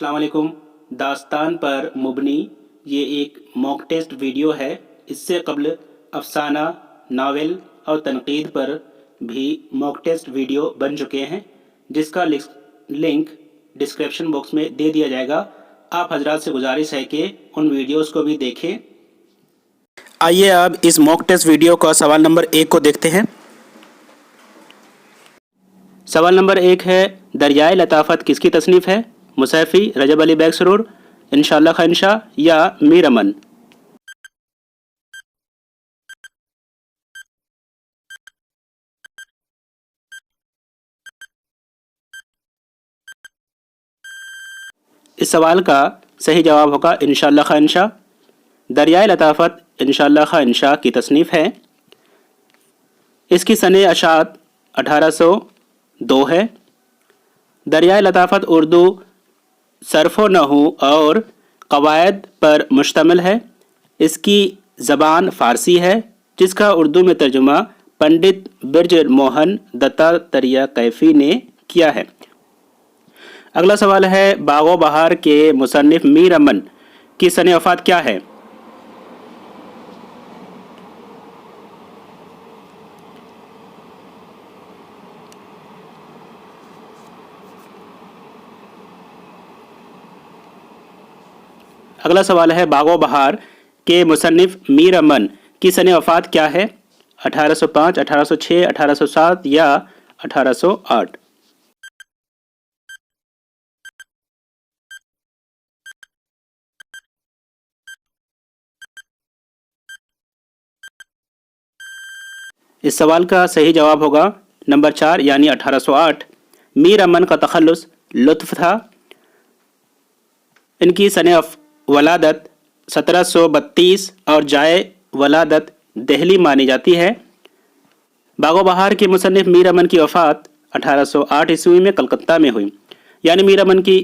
السلام علیکم۔ داستان پر مبنی یہ ایک موک ٹیسٹ ویڈیو ہے۔ اس سے قبل افسانہ، ناول اور تنقید پر بھی موک ٹیسٹ ویڈیو بن چکے ہیں، جس کا لنک ڈسکرپشن باکس میں دے دیا جائے گا۔ آپ حضرات سے گزارش ہے کہ ان ویڈیوز کو بھی دیکھیں۔ آئیے اب اس موک ٹیسٹ ویڈیو کا سوال نمبر 1 کو دیکھتے ہیں۔ سوال نمبر 1 ہے، دریائے لطافت کس کی تصنیف ہے؟ مصیفی، رجب علی بیگ سرور، انشاءاللہ خان شاہ یا میر امن؟ اس سوال کا صحیح جواب ہوگا انشاءاللہ خان شاہ۔ دریائے لطافت انشاءاللہ خان شاہ کی تصنیف ہے۔ اس کی سنِ اشاعت 1802 ہے۔ دریائے لطافت اردو صرف و نحو اور قواعد پر مشتمل ہے۔ اس کی زبان فارسی ہے، جس کا اردو میں ترجمہ پنڈت برج موہن دتاتریہ کیفی نے کیا ہے۔ اگلا سوال ہے، باغ و بہار کے مصنف میر امن کی سنِ وفات کیا ہے؟ اگلا سوال ہے، باغ و بہار کے مصنف میر امن کی سنِ وفات کیا ہے؟ 1805، 1806، 1807 یا 1808؟ اس سوال کا صحیح جواب ہوگا نمبر 4 یعنی 1808۔ میر امن کا تخلص لطف تھا۔ ان کی سنِ ولادت 1732 اور جائے ولادت دہلی مانی جاتی ہے۔ باغ و بہار کے مصنف میر امن کی وفات 1808 عیسوی میں کلکتہ میں ہوئی، یعنی میر امن کی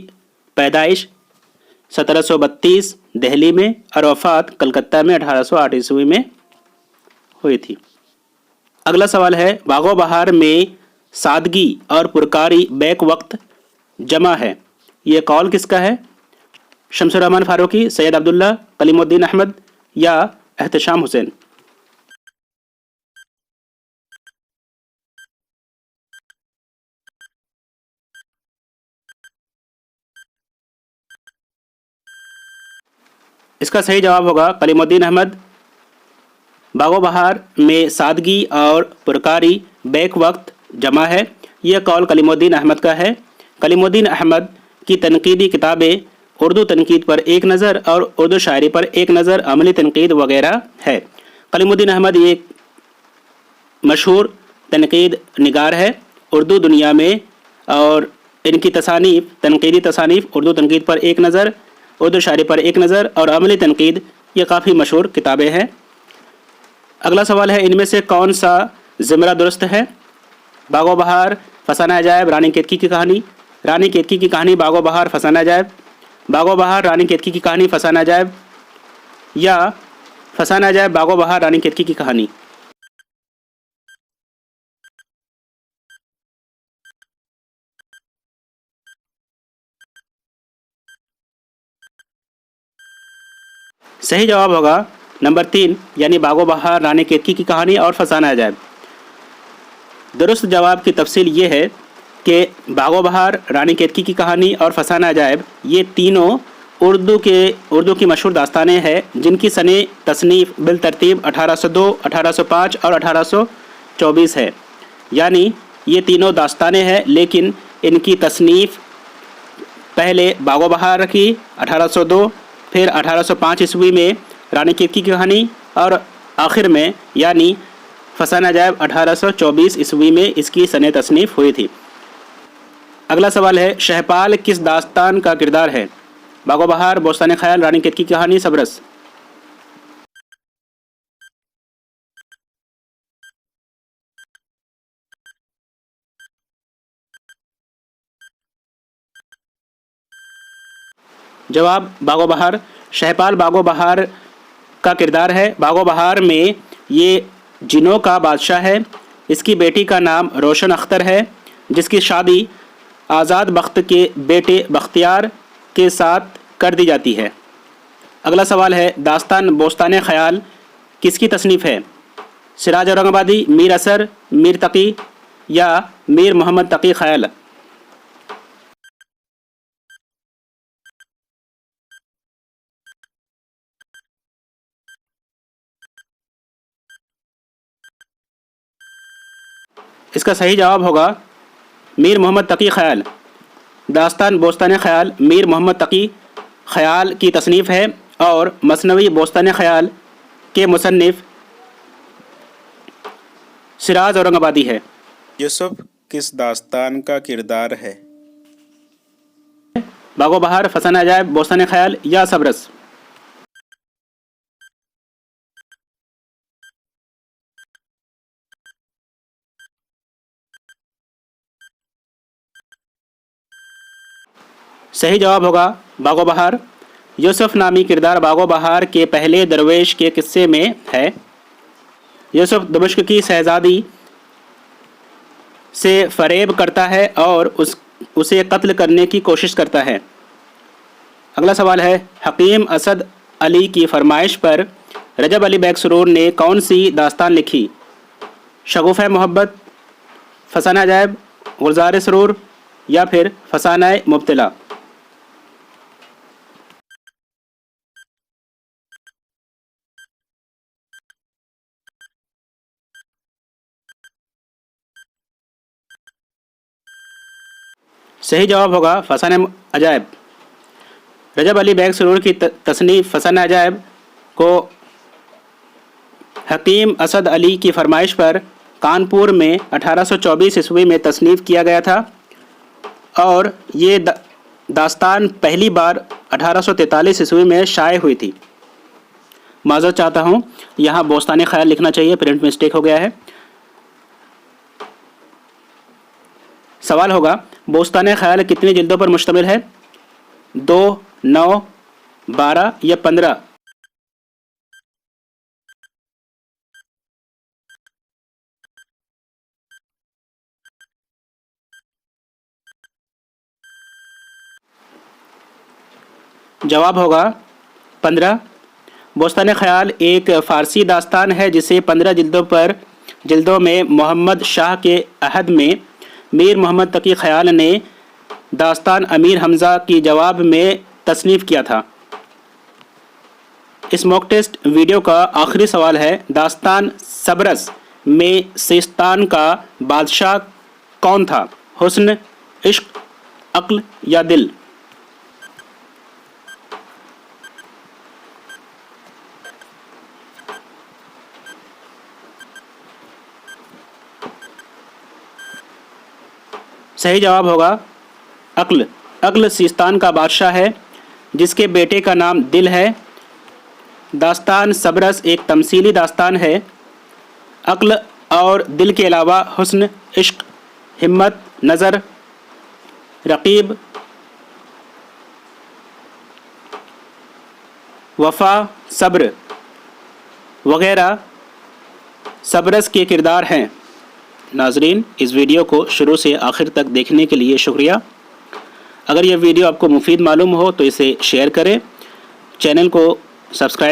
پیدائش 1732 دہلی میں اور وفات کلکتہ میں 1808 عیسوی میں ہوئی تھی۔ اگلا سوال ہے، باغ و بہار میں سادگی اور پرکاری بیک وقت جمع ہے، یہ قول کس کا ہے؟ شمس الرحمن فاروقی، سید عبداللہ، کلیم الدین احمد یا احتشام حسین؟ اس کا صحیح جواب ہوگا کلیم الدین احمد۔ باغ و بہار میں سادگی اور پرکاری بیک وقت جمع ہے، یہ قول کلیم الدین احمد کا ہے۔ کلیم الدین احمد کی تنقیدی کتابیں اردو تنقید پر ایک نظر اور اردو شاعری پر ایک نظر، عملی تنقید وغیرہ ہے۔ کلیم الدین احمد ایک مشہور تنقید نگار ہے اردو دنیا میں، اور ان کی تصانیف، تنقیدی تصانیف اردو تنقید پر ایک نظر، اردو شاعری پر ایک نظر اور عملی تنقید، یہ کافی مشہور کتابیں ہیں۔ اگلا سوال ہے، ان میں سے کون سا زمرہ درست ہے؟ باغ و بہار، فسانہ عجائب، رانی کیتکی کی کہانی، رانی کیتکی کی کہانی، باغ و بہار، فسانہ عجائب، باغ و بہار، رانی کیتکی کی کہانی، فسانہ عجائب یا فسانہ عجائب، باغ و بہار، رانی کیتکی کی کہانی؟ صحیح جواب ہوگا نمبر 3 یعنی باغ و بہار، رانی کیتکی کی کہانی اور فسانہ عجائب۔ درست جواب کی تفصیل یہ ہے کہ باغ و بہار، رانی کیتکی کی کہانی اور فسانہ عجائب یہ تینوں اردو کی مشہور داستانیں ہیں، جن کی سنِ تصنیف بالترتیب 1802، 1805 اور 1824 ہے۔ یعنی یہ تینوں داستانیں ہیں، لیکن ان کی تصنیف پہلے باغ و بہار کی 1802، پھر 1805 عیسوی میں رانی کیتکی کی کہانی اور آخر میں یعنی فسانہ عجائب 1824 عیسوی میں اس کی سنِ تصنیف ہوئی تھی۔ اگلا سوال ہے، شہپال کس داستان کا کردار ہے؟ باغ و بہار، بوستان خیال، رانی کیتکی کی کہانی، سبرس؟ جواب باغ و بہار۔ شہپال باغ و بہار کا کردار ہے۔ باغ و بہار میں یہ جنوں کا بادشاہ ہے۔ اس کی بیٹی کا نام روشن اختر ہے، جس کی شادی آزاد بخت کے بیٹے بختیار کے ساتھ کر دی جاتی ہے۔ اگلا سوال ہے داستان بوستان خیال کس کی تصنیف ہے؟ سراج اورنگ آبادی، میر اثر، میر تقی یا میر محمد تقی خیال؟ اس کا صحیح جواب ہوگا میر محمد تقی خیال۔ داستان بوستان خیال میر محمد تقی خیال کی تصنیف ہے اور مثنوی بوستان خیال کے مصنف سراج اورنگ آبادی ہے۔ یوسف کس داستان کا کردار ہے؟ باغ و بہار، فسانہ عجائب، بوستان خیال یا صبرس؟ صحیح جواب ہوگا باغ و بہار۔ یوسف نامی کردار باغ و بہار کے پہلے درویش کے قصے میں ہے۔ یوسف دمشق کی شہزادی سے فریب کرتا ہے اور اسے قتل کرنے کی کوشش کرتا ہے۔ اگلا سوال ہے حکیم اسد علی کی فرمائش پر رجب علی بیگ سرور نے کون سی داستان لکھی؟ شگوفہ محبت، فسانہ عجائب، گلزار سرور یا پھر فسانہ مبتلا؟ صحیح جواب ہوگا فسانہ عجائب۔ رجب علی بیگ سرور کی تصنیف فسانہ عجائب کو حکیم اسد علی کی فرمائش پر کانپور میں 1824 عیسوی میں تصنیف کیا گیا تھا اور یہ داستان پہلی بار 1843 عیسوی میں شائع ہوئی تھی۔ معذرت چاہتا ہوں، یہاں بوستان خیال لکھنا چاہیے، پرنٹ مسٹیک ہو گیا ہے۔ سوال ہوگا بوستان خیال کتنی جلدوں پر مشتمل ہے؟ 2، 9، 12 یا 15؟ جواب ہوگا 15۔ بوستان خیال ایک فارسی داستان ہے جسے 15 جلدوں میں محمد شاہ کے عہد میں میر محمد تقی خیال نے داستان امیر حمزہ کی جواب میں تصنیف کیا تھا۔ اس موک ٹیسٹ ویڈیو کا آخری سوال ہے داستان صبرس میں سیستان کا بادشاہ کون تھا؟ حسن، عشق، عقل یا دل؟ صحیح جواب ہوگا عقل۔ عقل سیستان کا بادشاہ ہے جس کے بیٹے کا نام دل ہے۔ داستان صبرس ایک تمثیلی داستان ہے۔ عقل اور دل کے علاوہ حسن، عشق، ہمت، نظر، رقیب، وفا، صبر وغیرہ صبرس کے کردار ہیں۔ ناظرین، اس ویڈیو کو شروع سے آخر تک دیکھنے کے لیے شکریہ۔ اگر یہ ویڈیو آپ کو مفید معلوم ہو تو اسے شیئر کریں، چینل کو سبسکرائب